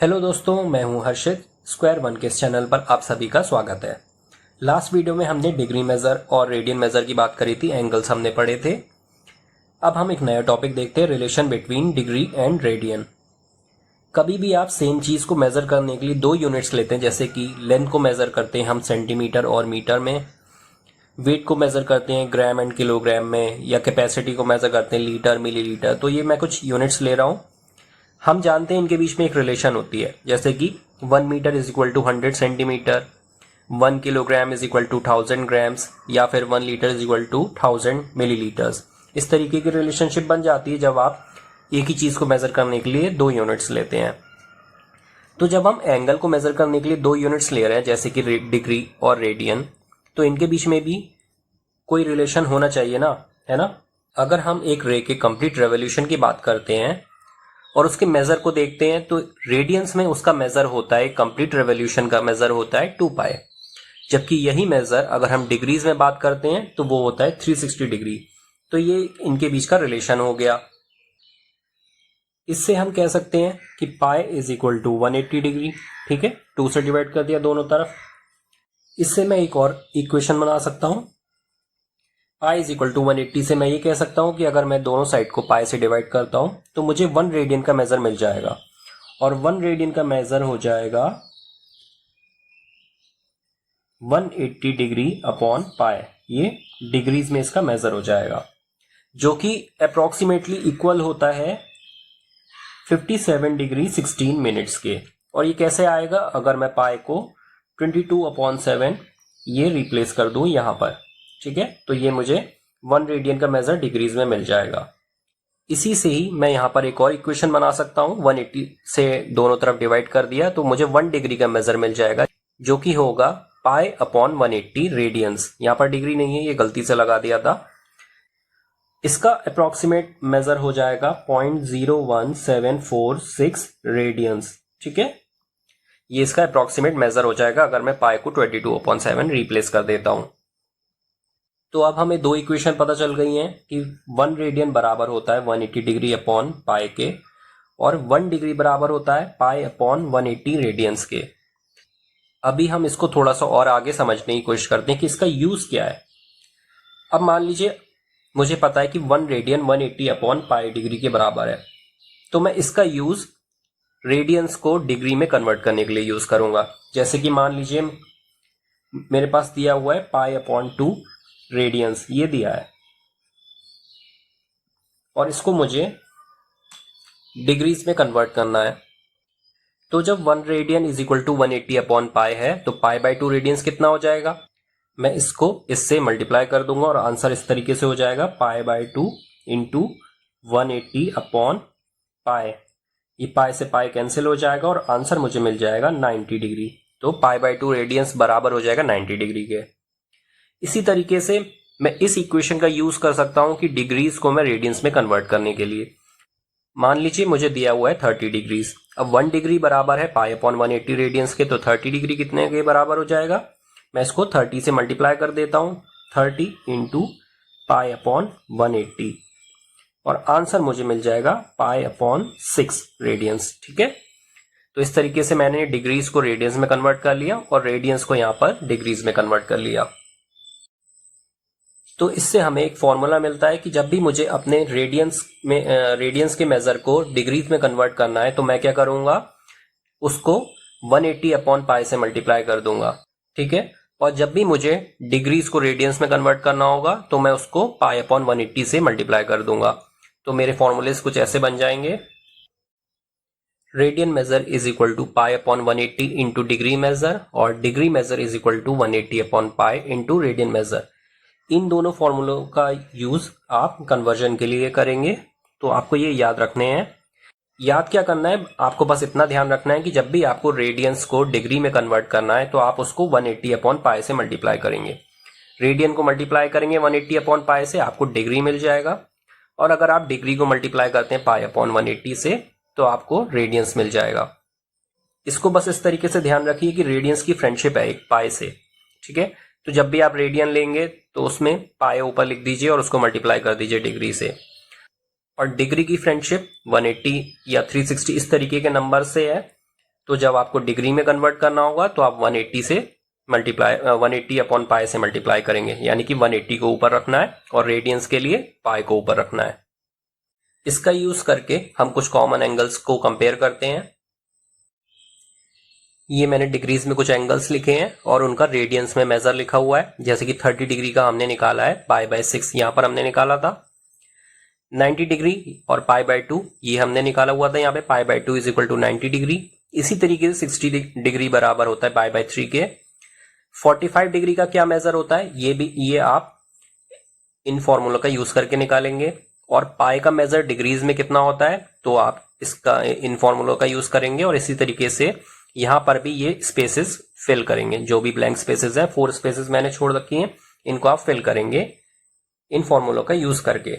Hello दोस्तों, मैं हूं हर्षित। स्क्वायर वन के इस चैनल पर आप सभी का स्वागत है। लास्ट वीडियो में हमने डिग्री मेज़र और रेडियन मेज़र की बात करी थी, एंगल्स हमने पढ़े थे। अब हम एक नया टॉपिक देखते हैं, relation between degree and radian. कभी भी आप सेम चीज़ को मेज़र करने के लिए दो यूनिट्स लेते हैं, जैसे कि लेंथ को मेज़र करते हैं हम सेंटीमीटर और मीटर में, वेट को मेज़र करते हैं ग्राम एंड किलोग्राम में, या कैपेसिटी को मेज़र करते हैं लीटर मिलीलीटर। तो ये मैं कुछ यूनिट्स ले रहा हूँ। हम जानते हैं इनके बीच में एक रिलेशन होती है, जैसे कि 1 metre is equal to 100 centimetre, 1 kilogram is equal to 1000 grams, या फिर 1 litre is equal to 1000 millilitres. इस तरीके की रिलेशनशिप बन जाती है जब आप एक ही चीज़ को मेज़र करने के लिए दो यूनिट्स लेते हैं। तो जब हम एंगल को मेज़र करने के लिए दो यूनिट्स ले रहे हैं, जैसे कि डिग्री और रेडियन, तो इनके बीच में भी कोई रिलेशन होना चाहिए ना, है ना। अगर हम एक रे के कंप्लीट रेवोल्यूशन की बात करते हैं और उसके मेजर को देखते हैं, तो रेडियंस में उसका मेजर होता है, कंप्लीट रेवोल्यूशन का मेजर होता है 2 पाई। जबकि यही मेजर अगर हम डिग्रीज में बात करते हैं तो वो होता है 360 डिग्री। तो ये इनके बीच का रिलेशन हो गया। इससे हम कह सकते हैं कि pi is equal to 180 degree. ठीक है, 2 से डिवाइड कर दिया दोनों तरफ। इससे मैं एक और इक्वेशन बना सकता हूं, पाई इज इक्वल टू 180 से मैं ये कह सकता हूं कि अगर मैं दोनों साइड को पाई से डिवाइड करता हूं तो मुझे 1 रेडियन का मेजर मिल जाएगा, और 1 रेडियन का मेजर हो जाएगा 180 डिग्री अपॉन पाई। ये डिग्रीज में इसका मेजर हो जाएगा, जो कि अप्रोक्सीमेटली इक्वल होता है 57 डिग्री 16 मिनट्स के। और ये कैसे आएगा, अगर मैं पाई को 22/7 ये रिप्लेस कर दूं यहां पर। ठीक है, तो ये मुझे 1 रेडियन का मेजर डिग्रीज में मिल जाएगा। इसी से ही मैं यहाँ पर एक और इक्वेशन बना सकता हूँ। 180 से दोनों तरफ डिवाइड कर दिया तो मुझे 1 डिग्री का मेजर मिल जाएगा, जो कि होगा पाई अपॉन 180 रेडियंस। यहाँ पर डिग्री नहीं है, ये गलती से लगा दिया था। इसका अप्रोक्सीमेट मेजर हो जाएगा 0.01746 रेडियंस। ठीक है, ये इसका अप्रोक्सीमेट मेजर हो जाएगा अगर मैं पाई को 22/7 रिप्लेस कर देता हूं। तो अब हमें दो इक्वेशन पता चल गई हैं कि 1 रेडियन बराबर होता है 180 डिग्री अपॉन पाई के, और 1 डिग्री बराबर होता है पाई अपॉन 180 रेडियंस के। अभी हम इसको थोड़ा सा और आगे समझने की कोशिश करते हैं कि इसका यूज क्या है। अब मान लीजिए मुझे पता है कि 1 रेडियन 180 अपॉन पाई डिग्री के बराबर है, तो मैं इसका यूज रेडियंस को डिग्री में कन्वर्ट करने के लिए यूज करूंगा। जैसे कि मान लीजिए मेरे पास दिया हुआ है पाई अपॉन 2 रेडियंस, ये दिया है, और इसको मुझे डिग्रीज में कन्वर्ट करना है। तो जब 1 radian is equal to 180 upon pi है, तो पाई बाई 2 रेडियंस कितना हो जाएगा, मैं इसको इससे मल्टीप्लाई कर दूंगा और आंसर इस तरीके से हो जाएगा पाई बाई 2 इंटू 180 अपॉन पाई। ये पाई से पाई कैंसिल हो जाएगा और आंसर मुझे मिल जाएगा 90 डिग्री। तो पाई बाई 2 रेडियंस बराबर हो जाएगा 90 डिग्री के। इसी तरीके से मैं इस इक्वेशन का यूज कर सकता हूं कि डिग्रीज को मैं रेडियंस में कन्वर्ट करने के लिए। मान लीजिए मुझे दिया हुआ है 30 डिग्रीज। अब 1 डिग्री बराबर है पाई अपॉन 180 रेडियंस के, तो 30 डिग्री कितने के बराबर हो जाएगा, मैं इसको 30 से मल्टीप्लाई कर देता हूं, 30 इंटू पाई अपॉन 180, और आंसर मुझे मिल जाएगा पाई अपॉन 6 रेडियंस। ठीक है, तो इस तरीके से मैंने डिग्रीज को रेडियंस में कन्वर्ट कर लिया और रेडियंस को यहां पर डिग्रीज में कन्वर्ट कर लिया। तो इससे हमें एक फॉर्मूला मिलता है कि जब भी मुझे अपने रेडियंस के मेजर को डिग्रीज में कन्वर्ट करना है, तो मैं क्या करूंगा, उसको 180 अपॉन पाई से मल्टीप्लाई कर दूंगा। ठीक है, और जब भी मुझे डिग्रीज को रेडियंस में कन्वर्ट करना होगा तो मैं उसको पाई अपॉन 180 से मल्टीप्लाई कर दूंगा। तो मेरे फॉर्मूलेस कुछ ऐसे बन जाएंगे, radian measure is equal to pi upon 180 into degree measure, और degree measure is equal to 180 upon pi into radian measure. इन दोनों फॉर्मूलों का यूज आप कन्वर्जन के लिए करेंगे, तो आपको ये याद रखने हैं। याद क्या करना है, आपको बस इतना ध्यान रखना है कि जब भी आपको रेडियंस को डिग्री में कन्वर्ट करना है तो आप उसको 180 अपॉन पाई से मल्टीप्लाई करेंगे। रेडियन को मल्टीप्लाई करेंगे 180 अपॉन पाई से, आपको डिग्री मिल जाएगा, और अगर आप डिग्री को मल्टीप्लाई करते हैं पाई अपॉन 180 से तो आपको रेडियंस मिल जाएगा। इसको बस इस तरीके से ध्यान रखिए कि रेडियंस की फ्रेंडशिप है एक पाई से। ठीक है, तो जब भी आप रेडियन लेंगे तो उसमें पाई ऊपर लिख दीजिए और उसको मल्टीप्लाई कर दीजिए डिग्री से। और डिग्री की फ्रेंडशिप 180 या 360 इस तरीके के नंबर से है, तो जब आपको डिग्री में कन्वर्ट करना होगा तो आप 180 से मल्टीप्लाई 180 अपॉन पाई से मल्टीप्लाई करेंगे, यानी कि 180 को ऊपर रखना है और रेडियंस के लिए पाई को ऊपर रखना है। इसका यूज करके हम कुछ कॉमन एंगल्स को कंपेयर करते हैं। ये मैंने डिग्रीज में कुछ एंगल्स लिखे हैं और उनका रेडियंस में मेजर लिखा हुआ है। जैसे कि 30 डिग्री का हमने निकाला है पाई/6, यहां पर हमने निकाला था। 90 डिग्री और पाई/2 ये हमने निकाला हुआ था यहाँ पे, पाई/2 इज इक्वल टू 90 डिग्री। इसी तरीके से 60 डिग्री बराबर होता है पाई/3 के। 45 डिग्री का क्या मेजर होता है ये आप इन फॉर्मूला का यूज करके निकालेंगे। और पाई का मेजर डिग्रीज में कितना होता है तो आप इसका इन फॉर्मूला का यूज करेंगे। और इसी तरीके से यहां पर भी ये स्पेसेस फिल करेंगे, जो भी ब्लैंक स्पेसेस है, 4 स्पेसेस मैंने छोड़ रखी हैं, इनको आप फिल करेंगे इन फॉर्मूला का यूज करके।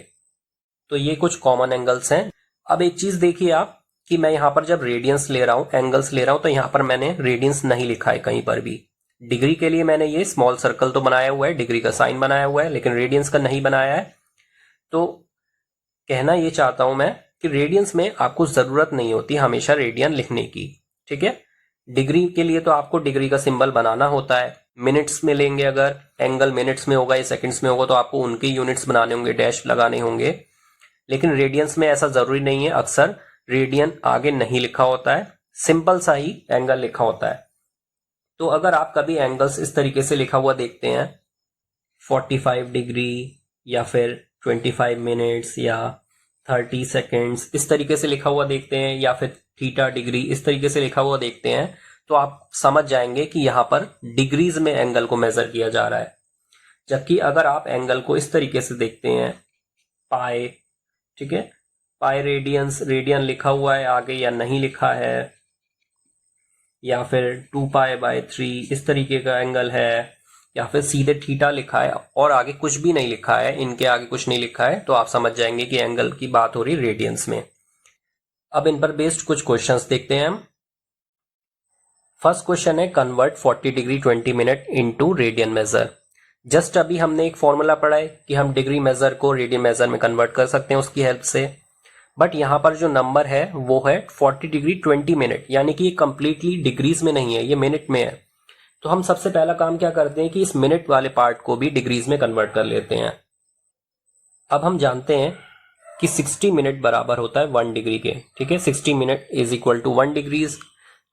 तो ये कुछ कॉमन एंगल्स हैं। अब एक चीज देखिए आप कि मैं यहां पर जब रेडियंस ले रहा हूं, एंगल्स ले रहा हूं, तो यहां पर मैंने रेडियंस नहीं लिखा है कहीं पर भी। डिग्री के लिए मैंने ये स्मॉल सर्कल तो बनाया हुआ है, डिग्री का साइन बनाया हुआ है, लेकिन रेडियंस का नहीं बनाया है। तो कहना ये चाहता हूं मैं कि रेडियंस में आपको जरूरत नहीं होती हमेशा रेडियन लिखने की, ठीक है। डिग्री के लिए तो आपको डिग्री का सिंबल बनाना होता है। मिनट्स में लेंगे, अगर एंगल मिनट्स में होगा या सेकंड्स में होगा तो आपको उनके यूनिट्स बनाने होंगे, डैश लगाने होंगे। लेकिन रेडियंस में ऐसा जरूरी नहीं है, अक्सर रेडियन आगे नहीं लिखा होता है, सिंपल सा ही एंगल लिखा होता है। तो अगर आप कभी एंगल्स इस तरीके से लिखा हुआ देखते हैं 45 डिग्री या फिर 25 मिनट्स या 30 सेकेंड्स, इस तरीके से लिखा हुआ देखते हैं, या फिर थीटा डिग्री इस तरीके से लिखा हुआ देखते हैं, तो आप समझ जाएंगे कि यहां पर डिग्रीज में एंगल को मेजर किया जा रहा है। जबकि अगर आप एंगल को इस तरीके से देखते हैं पाई, ठीक है, पाई रेडियंस, रेडियन लिखा हुआ है आगे या नहीं लिखा है, या फिर 2π/3 इस तरीके का एंगल है, या फिर सीधे थीटा लिखा है और आगे कुछ भी नहीं लिखा है, इनके आगे कुछ नहीं लिखा है, तो आप समझ जाएंगे कि एंगल की बात हो रही रेडियंस में। अब इन पर बेस्ड कुछ क्वेश्चंस देखते हैं हम। फर्स्ट क्वेश्चन है convert 40 degree 20 minute into radian major. Just अभी हमने एक फॉर्मूला पढ़ा है कि हम डिग्री मेजर को रेडियन मेजर में कन्वर्ट कर सकते हैं उसकी हेल्प से। बट यहां पर जो नंबर है वो है 40 डिग्री 20 मिनट, यानी कि ये कंप्लीटली डिग्रीज में नहीं है, ये मिनट में है। तो हम सबसे पहला काम क्या करते हैं कि इस मिनट वाले पार्ट को भी डिग्रीज में कन्वर्ट कर लेते हैं। अब हम जानते हैं कि 60 मिनट बराबर होता है 1 डिग्री के, ठीक है। 60 minute is equal to 1 degrees.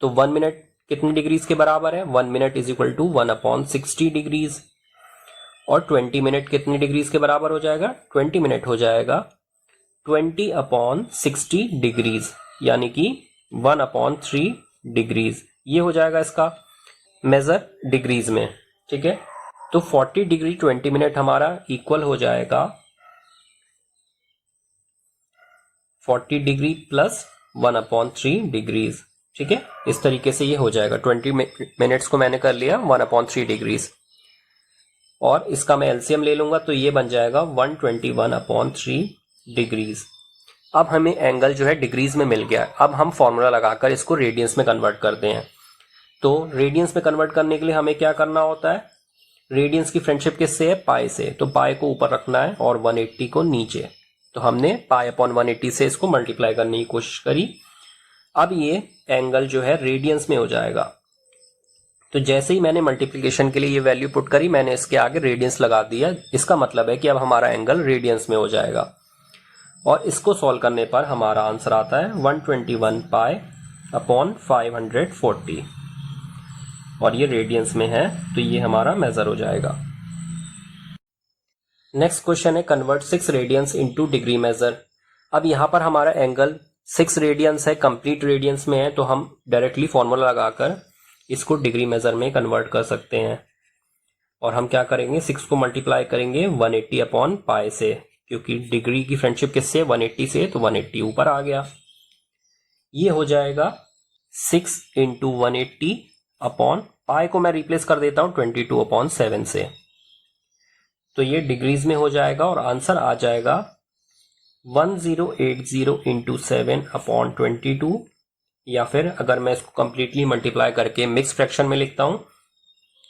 तो 1 मिनट कितने डिग्रीज के बराबर है? 1 minute is equal to 1/60 degrees. और 20 मिनट कितने डिग्रीज के बराबर हो जाएगा? 20 मिनट हो जाएगा 20/60 डिग्रीज, यानी कि 1/3 डिग्रीज। ये हो जाएगा इसका मेजर डिग्रीज में, ठीक है। तो 40 डिग्री 20 मिनट हमारा इक्वल हो जाएगा 40 डिग्री प्लस 1/3 डिग्रीज, ठीक है। इस तरीके से ये हो जाएगा। 20 मिनट्स को मैंने कर लिया 1/3 डिग्रीज, और इसका मैं एलसीएम ले लूंगा तो ये बन जाएगा 121/3 डिग्रीज। अब हमें एंगल जो है डिग्रीज में मिल गया। अब हम फॉर्मूला लगाकर इसको रेडियंस में कन्वर्ट करते हैं। तो रेडियंस में कन्वर्ट करने के लिए हमें क्या करना होता है? रेडियंस की फ्रेंडशिप किससे है? पाई से। तो पाई को ऊपर रखना है और 180 को नीचे। तो हमने पाई/180 से इसको मल्टीप्लाई करने की कोशिश करी। अब ये एंगल जो है रेडियंस में हो जाएगा। तो जैसे ही मैंने मल्टीप्लिकेशन के लिए ये वैल्यू पुट करी, मैंने इसके आगे रेडियंस लगा दिया। इसका मतलब है कि अब हमारा एंगल रेडियंस में हो जाएगा। और इसको सॉल्व करने पर हमारा आंसर आता है 121 π/540, और ये रेडियंस में है, तो ये हमारा मेजर हो जाएगा। नेक्स्ट क्वेश्चन है convert 6 radians into degree major. अब यहां पर हमारा एंगल 6 रेडियंस है, कंप्लीट रेडियंस में है, तो हम डायरेक्टली फॉर्मूला लगाकर इसको डिग्री मेजर में कन्वर्ट कर सकते हैं। और हम क्या करेंगे? 6 को मल्टीप्लाई करेंगे 180/π से, क्योंकि डिग्री की फ्रेंडशिप किससे? 180 से, तो 180 ऊपर आ गया। ये हो जाएगा 6 × 180/π को मैं रिप्लेस कर देता हूं 22/7 से, तो ये डिग्रीज में हो जाएगा और आंसर आ जाएगा 1080 × 7/22। या फिर अगर मैं इसको कंप्लीटली मल्टीप्लाई करके मिक्स फ्रैक्शन में लिखता हूं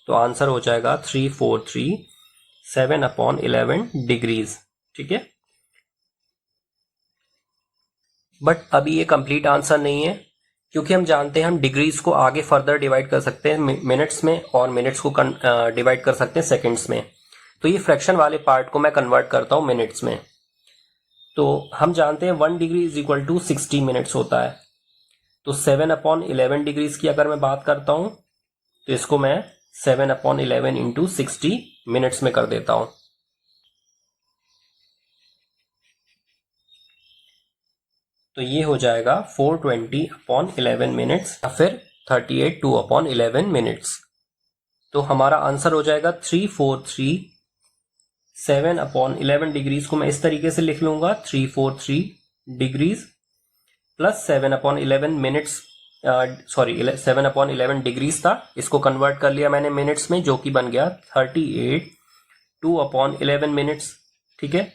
तो आंसर हो जाएगा 3437/11 डिग्रीज, ठीक है। बट अभी ये कंप्लीट आंसर नहीं है, क्योंकि हम जानते हैं हम डिग्रीज को आगे फर्दर डिवाइड कर सकते हैं मिनट्स में और मिनट्स को डिवाइड कर सकते हैं सेकंड्स में। तो ये फ्रैक्शन वाले पार्ट को मैं कन्वर्ट करता हूं मिनट्स में। तो हम जानते हैं 1 degree is equal to 60 minutes होता है। तो 7/11 डिग्रीज की अगर मैं बात करता हूं तो इसको मैं 7/11 इंटू 60 मिनट्स में कर देता हूं। तो ये हो जाएगा 420/11 मिनट्स या फिर 382/11 मिनट्स। तो हमारा आंसर हो जाएगा 343। 7/11 डिग्रीज को मैं इस तरीके से लिख लूंगा 343 degrees plus 7/11 minutes, sorry 7/11 degrees था, इसको कन्वर्ट कर लिया मैंने मिनट्स में, जो कि बन गया 38/2/11 मिनट्स। ठीक है,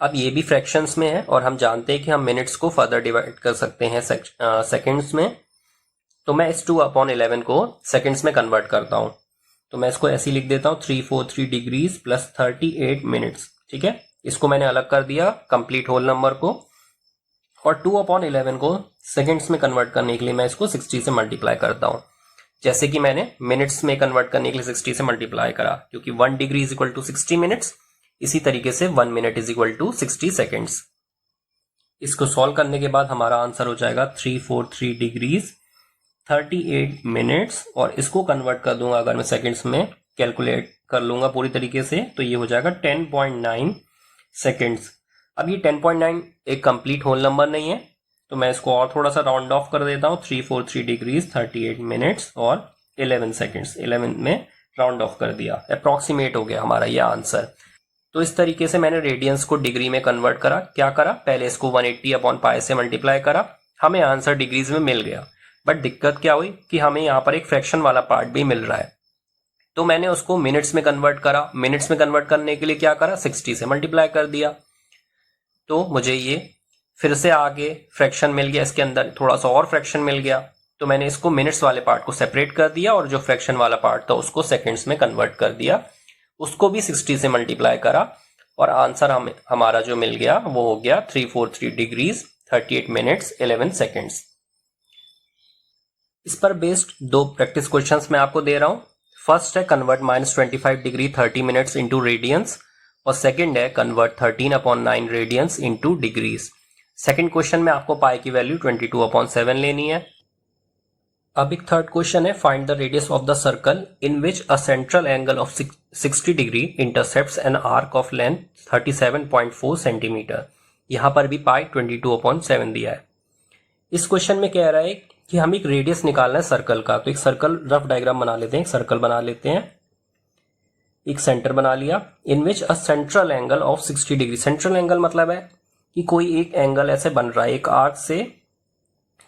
अब ये भी फ्रैक्शंस में है और हम जानते हैं कि हम मिनट्स को फर्दर डिवाइड कर सकते हैं सेकंड्स में। तो मैं इस 2/11 को सेकंड्स में कन्वर्ट करता हूं। तो मैं इसको ऐसे ही लिख देता हूं 343 डिग्रीज प्लस 38 मिनट्स। ठीक है, इसको मैंने अलग कर दिया कंप्लीट होल नंबर को, और 2/11 को सेकंड्स में कन्वर्ट करने के लिए मैं इसको 60 से मल्टीप्लाई करता हूं, जैसे कि मैंने मिनट्स में कन्वर्ट करने के लिए 60 से मल्टीप्लाई करा, क्योंकि 1 degree is equal to 60 minutes. इसी तरीके से 1 minute is equal to 60 seconds. इसको सॉल्व करने के बाद हमारा आंसर हो जाएगा 343 डिग्रीज 38 मिनट्स, और इसको कन्वर्ट कर दूंगा अगर मैं सेकेंड्स में कैलकुलेट कर लूंगा पूरी तरीके से, तो ये हो जाएगा 10.9 सेकेंड्स। अब ये 10.9 एक कंप्लीट होल नंबर नहीं है, तो मैं इसको और थोड़ा सा राउंड ऑफ कर देता हूँ, 343 डिग्रीज 38 मिनट्स और 11 सेकेंड्स। 11 में राउंड ऑफ कर दिया, अप्रॉक्सीमेट हो गया हमारा यह आंसर। तो इस तरीके से मैंने रेडियंस को डिग्री में कन्वर्ट करा। क्या करा, पहले इसको 180/π से मल्टीप्लाई करा, हमें आंसर डिग्रीज में मिल गया। बट दिक्कत क्या हुई कि हमें यहाँ पर एक फ्रैक्शन वाला पार्ट भी मिल रहा है, तो मैंने उसको मिनट्स में कन्वर्ट करा। मिनट्स में कन्वर्ट करने के लिए क्या करा, 60 से मल्टीप्लाई कर दिया। तो मुझे ये फिर से आगे फ्रैक्शन मिल गया, इसके अंदर थोड़ा सा और फ्रैक्शन मिल गया, तो मैंने इसको मिनट्स वाले पार्ट को सेपरेट कर दिया और जो फ्रैक्शन वाला पार्ट था उसको सेकेंड्स में कन्वर्ट कर दिया, उसको भी 60 से मल्टीप्लाई करा, और आंसर हमारा जो मिल गया वो हो गया 343 डिग्रीज 38 मिनट्स 11 सेकेंड्स। इस पर बेस्ड 2 प्रैक्टिस क्वेश्चंस मैं आपको दे रहा हूं। फर्स्ट है convert -25 degree 30 minutes into radians, और सेकेंड है convert 13/9 radians into degrees. Second question में आपको पाई की वैल्यू 22/7 लेनी है। अब एक थर्ड क्वेश्चन है, find the radius of the circle in which a central angle of 60 degree intercepts an arc of length 37.4 centimetre. यहां पर भी पाई 22/7 दिया है। इस क्वेश्चन में कह रहा है कि हम एक रेडियस निकालना है सर्कल का। तो एक सर्कल रफ डायग्राम बना लेते हैं, एक सर्कल बना लेते हैं, एक सेंटर बना लिया। In which a central angle of 60 degree, central angle मतलब है कि कोई एक एंगल ऐसे बन रहा है एक आर्क से,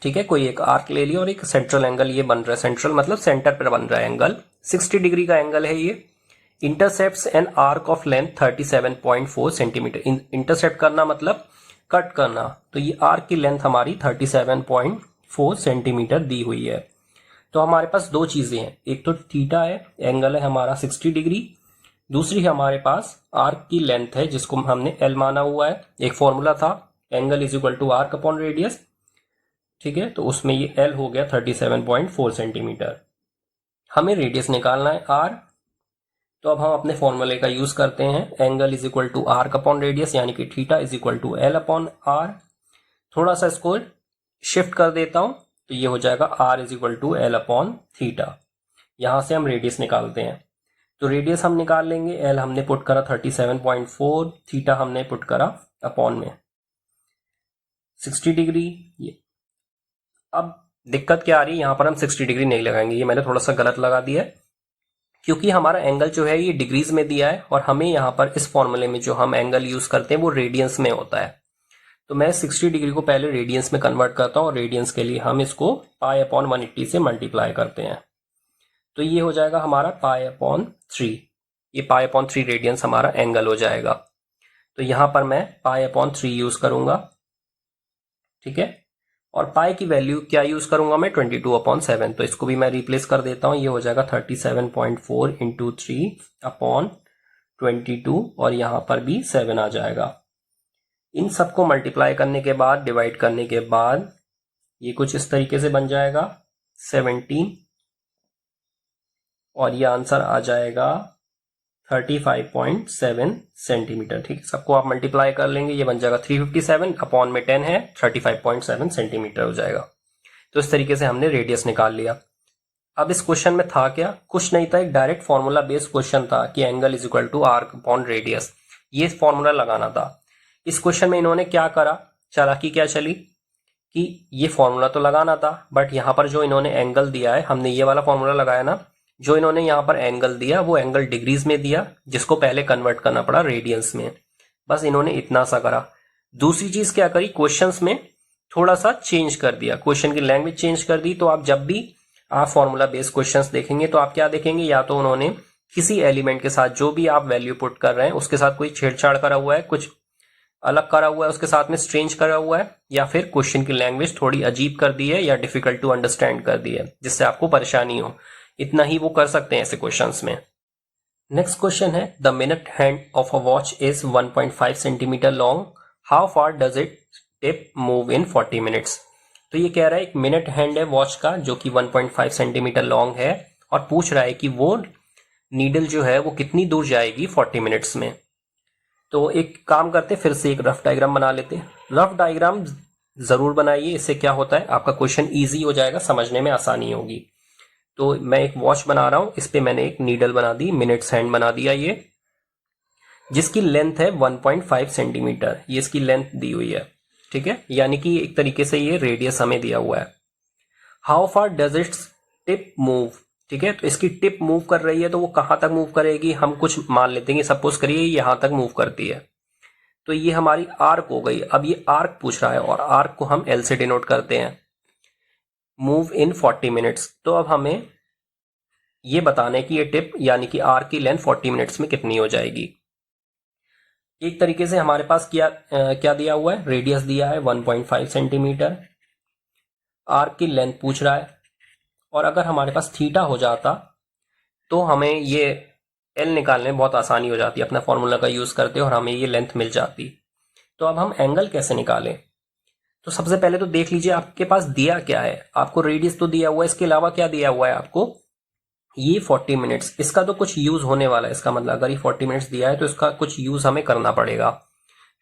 ठीक है, कोई एक आर्क ले लिया और एक सेंट्रल एंगल ये बन रहा है, सेंट्रल मतलब सेंटर पर बन रहा है एंगल, 60 डिग्री का एंगल है ये। Intercepts an arc of length 37.4 centimetre. Intercept करना मतलब कट करना, तो ये आर्क की लेंथ हमारी 37.4 सेंटीमीटर दी हुई है। तो हमारे पास 2 चीजें हैं, एक तो थीटा है, एंगल है हमारा 60 डिग्री, दूसरी हमारे पास आर्क की लेंथ है जिसको हमने एल माना हुआ है। एक फॉर्मूला था angle is equal to arc upon radius, ठीक है, तो उसमें ये एल हो गया 37.4 सेंटीमीटर। हमें रेडियस निकालना है आर, तो अब हम अपने फॉर्मूले का यूज करते हैं, angle is equal to arc upon radius, यानी कि theta is equal to L upon R. थोड़ा सा इसको शिफ्ट कर देता हूं, तो ये हो जाएगा R is equal to L upon theta. यहां से हम रेडियस निकालते हैं, तो रेडियस हम निकाल लेंगे, एल हमने पुट करा 37.4, थीटा हमने पुट करा अपॉन में 60 डिग्री। ये अब दिक्कत क्या आ रही है, यहां पर हम 60 डिग्री नहीं लगाएंगे, ये मैंने थोड़ा सा गलत लगा दिया है, क्योंकि हमारा एंगल जो है ये डिग्रीज में दिया है और हमें यहाँ पर इस फॉर्मूले में जो हम एंगल यूज करते हैं वो रेडियंस में होता है। तो मैं 60 डिग्री को पहले रेडियंस में कन्वर्ट करता हूँ, और रेडियंस के लिए हम इसको पाई अपॉन 180 से मल्टीप्लाई करते हैं, तो ये हो जाएगा हमारा पाई अपॉन 3। ये पाई अपॉन 3 रेडियंस हमारा एंगल हो जाएगा। तो यहां पर मैं पाई अपॉन 3 यूज करूंगा, ठीक है, और पाई की वैल्यू क्या यूज करूंगा मैं, 22/7। तो इसको भी मैं रिप्लेस कर देता हूं, ये हो जाएगा 37.4 इंटू 3 अपॉन 22, और यहां पर भी 7 आ जाएगा। इन सबको मल्टीप्लाई करने के बाद, डिवाइड करने के बाद ये कुछ इस तरीके से बन जाएगा 17 और ये आंसर आ जाएगा 35.7 सेंटीमीटर। ठीक है, सबको आप मल्टीप्लाई कर लेंगे, ये बन जाएगा 357 अपॉन में 10 है 35.7 सेंटीमीटर हो जाएगा। तो इस तरीके से हमने रेडियस निकाल लिया। अब इस क्वेश्चन में था क्या, कुछ नहीं था, एक डायरेक्ट फॉर्मूला बेस्ड क्वेश्चन था कि angle is equal to arc upon radius, ये फॉर्मूला लगाना था। इस क्वेश्चन में इन्होंने क्या करा, चालाकी क्या चली कि ये फॉर्मूला तो लगाना था, बट यहाँ पर जो इन्होंने एंगल दिया है, हमने ये वाला फॉर्मूला लगाया ना, जो इन्होंने यहाँ पर एंगल दिया वो एंगल डिग्रीज में दिया, जिसको पहले कन्वर्ट करना पड़ा रेडियंस में। बस इन्होंने इतना सा करा। दूसरी चीज क्या करी, क्वेश्चंस में थोड़ा सा चेंज कर दिया, क्वेश्चन की लैंग्वेज चेंज कर दी। तो आप जब भी आप फॉर्मूला बेस्ड क्वेश्चंस देखेंगे तो आप क्या देखेंगे, या तो उन्होंने किसी एलिमेंट के साथ जो भी आप वैल्यू पुट कर रहे हैं उसके साथ कोई छेड़छाड़ करा हुआ है, कुछ अलग करा हुआ है, उसके साथ में स्ट्रेंज करा हुआ है, या फिर क्वेश्चन की लैंग्वेज थोड़ी अजीब कर दी है या डिफिकल्ट टू अंडरस्टैंड कर दी है, जिससे आपको परेशानी हो। इतना ही वो कर सकते हैं ऐसे क्वेश्चंस में। नेक्स्ट क्वेश्चन है, the minute hand of a watch is 1.5 centimetre long, how far does it tip move in 40 minutes. तो ये कह रहा है एक मिनट हैंड है वॉच का जो कि 1.5 सेंटीमीटर लॉन्ग है, और पूछ रहा है कि वो नीडल जो है वो कितनी दूर जाएगी 40 मिनट्स में। तो एक काम करते, फिर से एक रफ डायग्राम बना लेते हैं। रफ डायग्राम जरूर बनाइए, इससे क्या होता है आपका क्वेश्चन ईजी हो जाएगा, समझने में आसानी होगी। तो मैं एक वॉच बना रहा हूं, इस पे मैंने एक नीडल बना दी, मिनट्स हैंड बना दिया ये, जिसकी लेंथ है 1.5 सेंटीमीटर, ये इसकी लेंथ दी हुई है। ठीक है, यानी कि एक तरीके से ये रेडियस हमें दिया हुआ है। How far does its tip move, ठीक है, तो इसकी टिप मूव कर रही है, तो वो कहां तक मूव करेगी, हम कुछ मान लेते हैं, सपोज करिए यहां तक मूव करती है, तो ये हमारी आर्क हो गई। अब ये आर्क पूछ रहा है और आर्क को हम एल से डिनोट करते हैं, मूव इन 40 मिनट्स। तो अब हमें ये बताना है कि ये टिप यानी कि आर्क की लेंथ 40 मिनट्स में कितनी हो जाएगी। एक तरीके से हमारे पास क्या दिया हुआ है, रेडियस दिया है 1.5 सेंटीमीटर, आर्क की लेंथ पूछ रहा है, और अगर हमारे पास थीटा हो जाता तो हमें ये एल निकालने में बहुत आसानी हो जाती, अपना फॉर्मूला का यूज करते और हमें ये लेंथ मिल जाती। तो अब हम एंगल कैसे निकालें, तो सबसे पहले तो देख लीजिए आपके पास दिया क्या है, आपको रेडियस तो दिया हुआ है, इसके अलावा क्या दिया हुआ है आपको, ये 40 मिनट्स, इसका तो कुछ यूज होने वाला है, इसका मतलब अगर ये 40 मिनट्स दिया है तो इसका कुछ यूज हमें करना पड़ेगा।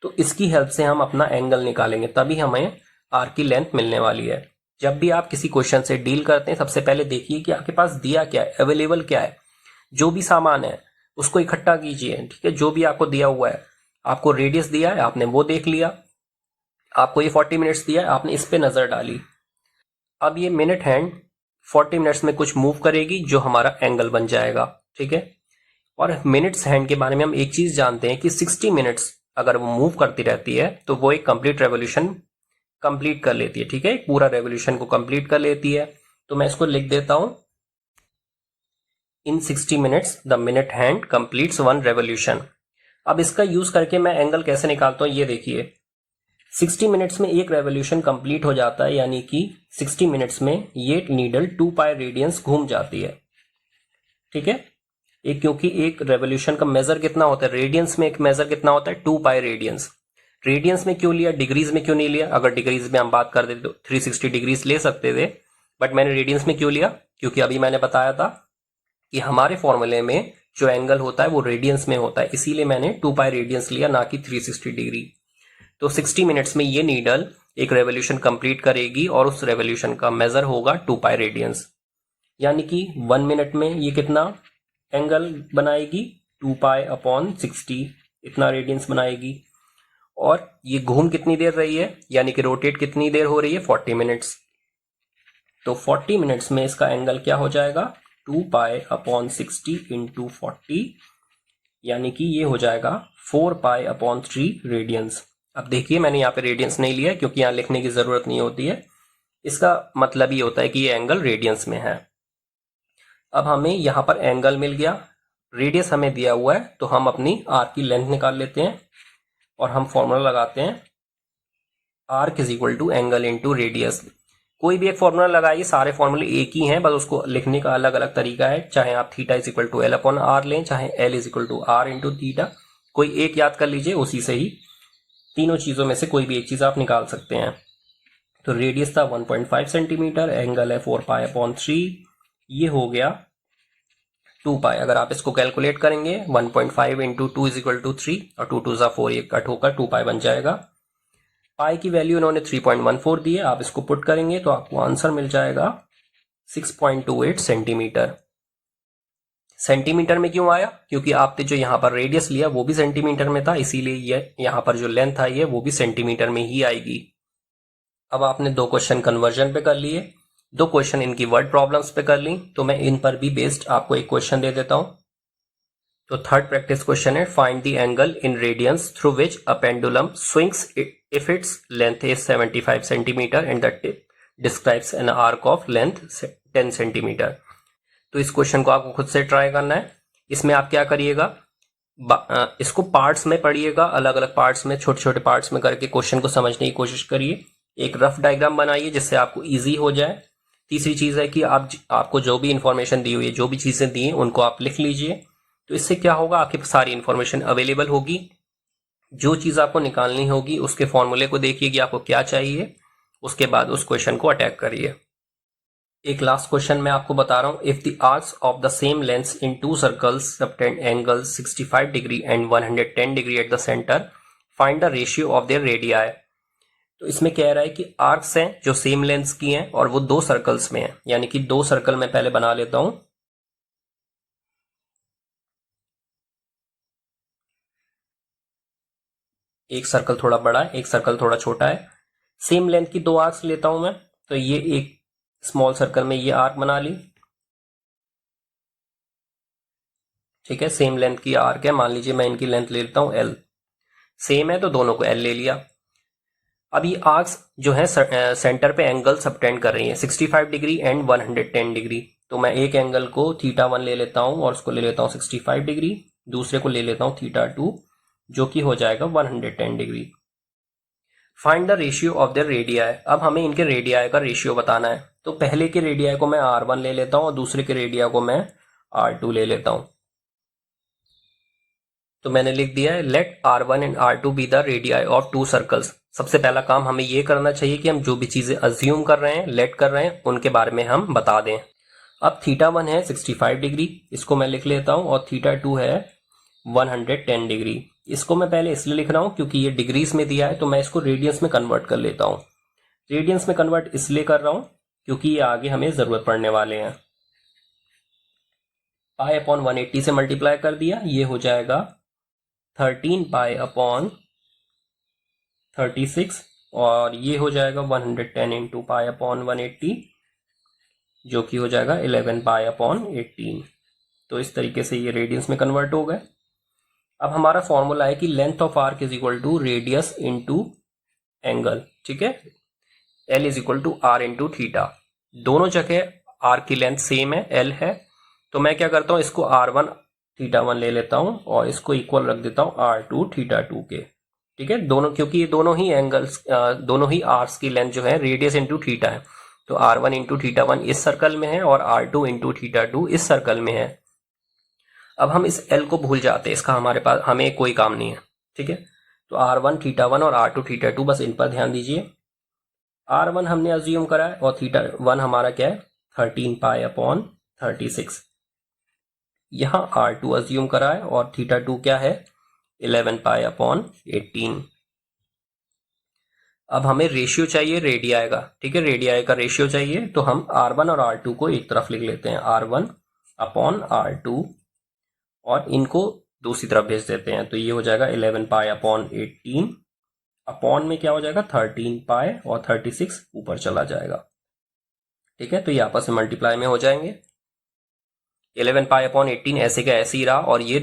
तो इसकी हेल्प से हम अपना एंगल निकालेंगे, तभी हमें आर की लेंथ मिलने वाली है। जब भी आप किसी क्वेश्चन से डील करते हैं सबसे पहले देखिए कि आपके पास दिया क्या है, अवेलेबल क्या है, जो भी सामान है उसको इकट्ठा कीजिए। ठीक है, जो भी आपको दिया हुआ है, आपको रेडियस दिया है आपने वो देख लिया, आपको ये 40 मिनट्स दिया है आपने इस पे नजर डाली। अब ये मिनट हैंड 40 मिनट्स में कुछ मूव करेगी जो हमारा एंगल बन जाएगा। ठीक है, और मिनट्स हैंड के बारे में हम एक चीज जानते हैं कि 60 मिनट्स अगर वो मूव करती रहती है तो वो एक कंप्लीट रेवोल्यूशन कंप्लीट कर लेती है। ठीक है, एक पूरा रेवोल्यूशन को कंप्लीट कर लेती है। तो मैं इसको लिख देता हूं, इन 60 minutes the minute hand completes 1 revolution. अब इसका यूज करके मैं एंगल कैसे निकालता हूं, ये देखिए 60 मिनट्स में एक रेवोल्यूशन कंप्लीट हो जाता है, यानी कि 60 मिनट्स में ये नीडल 2 पाई रेडियंस घूम जाती है। ठीक है, एक क्योंकि एक रेवोल्यूशन का मेजर कितना होता है, रेडियंस में एक मेजर कितना होता है 2 पाई रेडियंस। रेडियंस में क्यों लिया, डिग्रीज में क्यों नहीं लिया, अगर डिग्रीज में हम बात कर देते तो 360 डिग्रीज ले सकते थे, बट मैंने रेडियंस में क्यों लिया, क्योंकि अभी मैंने बताया था कि हमारे फॉर्मूले में जो एंगल होता है वो रेडियंस में होता है, इसीलिए मैंने 2 पाई रेडियंस लिया, ना कि 360 डिग्री। तो 60 मिनट्स में ये नीडल एक रेवोल्यूशन कंप्लीट करेगी और उस रेवोल्यूशन का मेजर होगा 2 पाई रेडियंस, यानी कि 1 मिनट में ये कितना एंगल बनाएगी, 2 पाई अपॉन 60, इतना रेडियंस बनाएगी। और ये घूम कितनी देर रही है, यानी कि रोटेट कितनी देर हो रही है, 40 मिनट्स। तो 40 मिनट्स में इसका एंगल क्या हो जाएगा, 2 पाई अपॉन 60 इंटू 40, यानी कि ये हो जाएगा 4 पाई अपॉन 3 रेडियंस। अब देखिए मैंने यहाँ पे रेडियंस नहीं लिया क्योंकि यहाँ लिखने की जरूरत नहीं होती है, इसका मतलब ये होता है कि ये एंगल रेडियंस में है। अब हमें यहाँ पर एंगल मिल गया, रेडियस हमें दिया हुआ है, तो हम अपनी आर्क की लेंथ निकाल लेते हैं और हम फॉर्मूला लगाते हैं, arc is equal to angle into radius. कोई भी एक फॉर्मूला लगाइए, सारे फॉर्मूले एक ही हैं, बस उसको लिखने का अलग अलग तरीका है। चाहे आप theta is equal to L upon R लें, चाहे L is equal to R into theta, कोई एक याद कर लीजिए, उसी से ही तीनों चीज़ों में से कोई भी एक चीज़ आप निकाल सकते हैं। तो रेडियस था 1.5 सेंटीमीटर, एंगल है 4 पाई अपॉन 3, ये हो गया 2 पाई। अगर आप इसको कैलकुलेट करेंगे 1.5 इंटू 2 इज इक्वल टू 3 और 2 2 4, ये कट होकर 2 पाई बन जाएगा। पाई की वैल्यू इन्होंने 3.14 दी है, आप इसको पुट करेंगे तो आपको आंसर मिल जाएगा 6.28 सेंटीमीटर। सेंटीमीटर में क्यों आया? क्योंकि आपने जो यहाँ पर रेडियस लिया वो भी सेंटीमीटर में था, इसीलिए ये यहाँ पर जो लेंथ आई है वो भी सेंटीमीटर में ही आएगी। अब आपने 2 क्वेश्चन कन्वर्जन पे कर लिए, 2 क्वेश्चन इनकी वर्ड प्रॉब्लम्स पे कर ली, तो मैं इन पर भी बेस्ड आपको एक क्वेश्चन दे देता हूं। तो थर्ड प्रैक्टिस क्वेश्चन है, find the angle in radiance through which a pendulum swings if its length is 75 centimetre and the tip describes an arc of length 10 centimetre. तो इस क्वेश्चन को आपको खुद से ट्राई करना है। इसमें आप क्या करिएगा, इसको पार्ट्स में पढ़िएगा, अलग अलग पार्ट्स में, छोटे छोटे पार्ट्स में करके क्वेश्चन को समझने की कोशिश करिए। एक रफ डायग्राम बनाइए जिससे आपको इजी हो जाए। तीसरी चीज है कि आपको जो भी इंफॉर्मेशन दी हुई है, जो भी चीजें दी हैं, उनको आप लिख लीजिए। तो इससे क्या होगा, आपके पास सारी इंफॉर्मेशन अवेलेबल होगी। जो चीज आपको निकालनी होगी उसके फॉर्मूले को देखिए कि आपको क्या चाहिए, उसके बाद उस क्वेश्चन को अटैक करिए। एक लास्ट क्वेश्चन मैं आपको बता रहा हूं, if the arcs of the same length in 2 circles subtend angles 65 degree and 110 degree at the centre, find the ratio of their radii. तो इसमें कह रहा है कि आर्क्स हैं जो सेम लेंथ की हैं और वो 2 सर्कल्स में हैं, यानी कि 2 सर्कल मैं पहले बना लेता हूं। एक सर्कल थोड़ा बड़ा है, एक सर्कल थोड़ा छोटा है। सेम लेंथ की 2 आर्क्स लेता हूं मैं, तो ये एक स्मॉल सर्कल में ये आर्क बना ली, ठीक है। सेम लेंथ की आर्क है, मान लीजिए मैं इनकी लेंथ ले लेता हूं L, सेम है तो दोनों को L ले लिया। अब ये आर्क्स जो है सेंटर पे एंगल सबटेंड कर रही है 65 डिग्री एंड 110 डिग्री। तो मैं एक एंगल को θ1 ले लेता हूं और उसको ले लेता हूं 65 डिग्री, दूसरे को ले लेता हूं θ2 जो कि हो जाएगा 110 degree. Find the ratio of the radii. अब हमें इनके रेडियाई का रेशियो बताना है। तो पहले के रेडियाई को मैं R1 ले लेता हूं और दूसरे के रेडियाई को मैं R2 ले लेता हूं। तो मैंने लिख दिया है, let R1 and R2 be the radii of 2 circles. सबसे पहला काम हमें ये करना चाहिए कि हम जो भी चीजें अज्यूम कर रहे हैं, लेट कर रहे हैं, उनके बारे में हम बता दें। अब θ1 है 65 डिग्री, इसको मैं लिख लेता हूं, और θ2 है 110 डिग्री। इसको मैं पहले इसलिए लिख रहा हूं क्योंकि ये डिग्रीज में दिया है, तो मैं इसको रेडियंस में कन्वर्ट कर लेता हूं। रेडियंस में कन्वर्ट इसलिए कर रहा हूं क्योंकि ये आगे हमें जरूरत पड़ने वाले हैं। पाई अपॉन 180 से मल्टीप्लाई कर दिया, ये हो जाएगा 13 पाई अपॉन 36, और ये हो जाएगा 110 इंटू पाई अपॉन 180 जो कि हो जाएगा 11 पाई अपॉन 18। तो इस तरीके से ये रेडियंस में कन्वर्ट हो गए। अब हमारा फॉर्मूला है कि length of arc is equal to radius into angle, ठीक है। L is equal to R into theta. दोनों जगह आर्क की लेंथ सेम है, L है, तो मैं क्या करता हूं, इसको R1 θ1 ले लेता हूं और इसको इक्वल रख देता हूं R2 θ2 के, ठीक है। दोनों, क्योंकि ये दोनों ही एंगल्स, दोनों ही आर्क्स की लेंथ जो है रेडियस इंटू थीटा है, तो R1 इंटू θ1 इस सर्कल में है और R2 इंटू θ2 इस सर्कल में है। अब हम इस L को भूल जाते हैं, इसका हमारे पास, हमें कोई काम नहीं है, ठीक है। तो R1 θ1 और R2 θ2 बस इन पर ध्यान दीजिए। R1 हमने अज्यूम करा है और θ1 हमारा क्या है 13 पाई अपॉन 36। यहां R2 अज्यूम करा है और θ2 क्या है 11 पाई अपॉन 18। अब हमें रेशियो चाहिए रेडियाई का, ठीक है, रेडियाई का रेशियो चाहिए, तो हम R1 और R2 को एक तरफ लिख लेते हैं, R1 अपॉन R2, और इनको दूसरी तरफ भेज देते हैं। तो ये हो जाएगा 11 पाई अपॉन 18, अपॉन में क्या हो जाएगा 13 पाई, और 36 ऊपर चला जाएगा, ठीक है। तो ये आपस में मल्टीप्लाई में हो जाएंगे। 11 पाई अपॉन 18 ऐसे का ऐसे ही रहा, और ये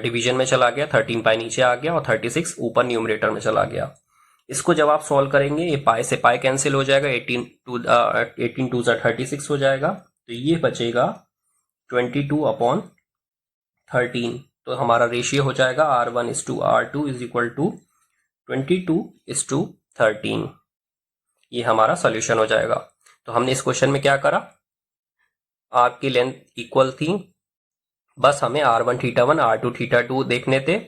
डिवीजन में चला गया, 13 पाई नीचे आ गया और 36 ऊपर न्यूमरेटर में चला गया। इसको जब आप सॉल्व करेंगे, ये पाई से पाई कैंसिल हो जाएगा, 18 टू 36 हो जाएगा, तो ये बचेगा 22 अपॉन 13। तो हमारा रेशियो हो जाएगा R1 is to R2 is equal to 22 is to 13। ये हमारा सोल्यूशन हो जाएगा। तो हमने इस क्वेश्चन में क्या करा, आर्क की लेंथ इक्वल थी, बस हमें R1 θ1 R2 θ2 देखने थे।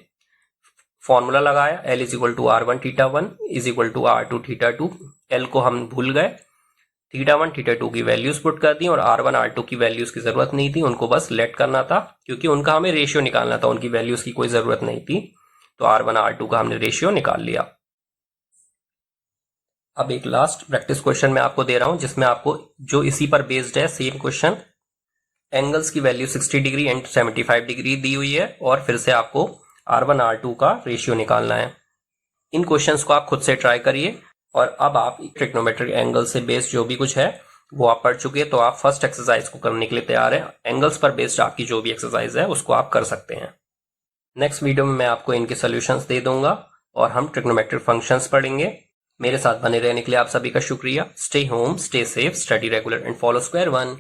फॉर्मूला लगाया, L is equal to R1 theta 1 is equal to R2 theta 2। L को हम भूल गए, थीटा 1 थीटा 2 की वैल्यूज पुट कर दी और R1 R2 की वैल्यूज की जरूरत नहीं थी, उनको बस लेट करना था क्योंकि उनका हमें रेशियो निकालना था, उनकी वैल्यूज की कोई जरूरत नहीं थी। तो R1 R2 का हमने रेशियो निकाल लिया। अब एक लास्ट प्रैक्टिस क्वेश्चन मैं आपको दे रहा हूं जिसमें आपको जो इसी पर बेस्ड है सेम क्वेश्चन, एंगल्स की वैल्यू 60 डिग्री एंड 75 डिग्री दी हुई है और फिर से आपको R1 R2 का रेशियो निकालना है। इन क्वेश्चंस को आप खुद से ट्राई करिए और अब आप ट्रिग्नोमेट्रिक एंगल से बेस्ड जो भी कुछ है वो आप पढ़ चुके हैं, तो आप फर्स्ट एक्सरसाइज को करने के लिए तैयार है। एंगल्स पर बेस्ड आपकी जो भी एक्सरसाइज है उसको आप कर सकते हैं। नेक्स्ट वीडियो में मैं आपको इनके सॉल्यूशंस दे दूंगा और हम ट्रिग्नोमेट्रिक फंक्शंस पढ़ेंगे। मेरे साथ बने रहने के लिए आप सभी का शुक्रिया। Stay home, stay safe, study regular and follow square one.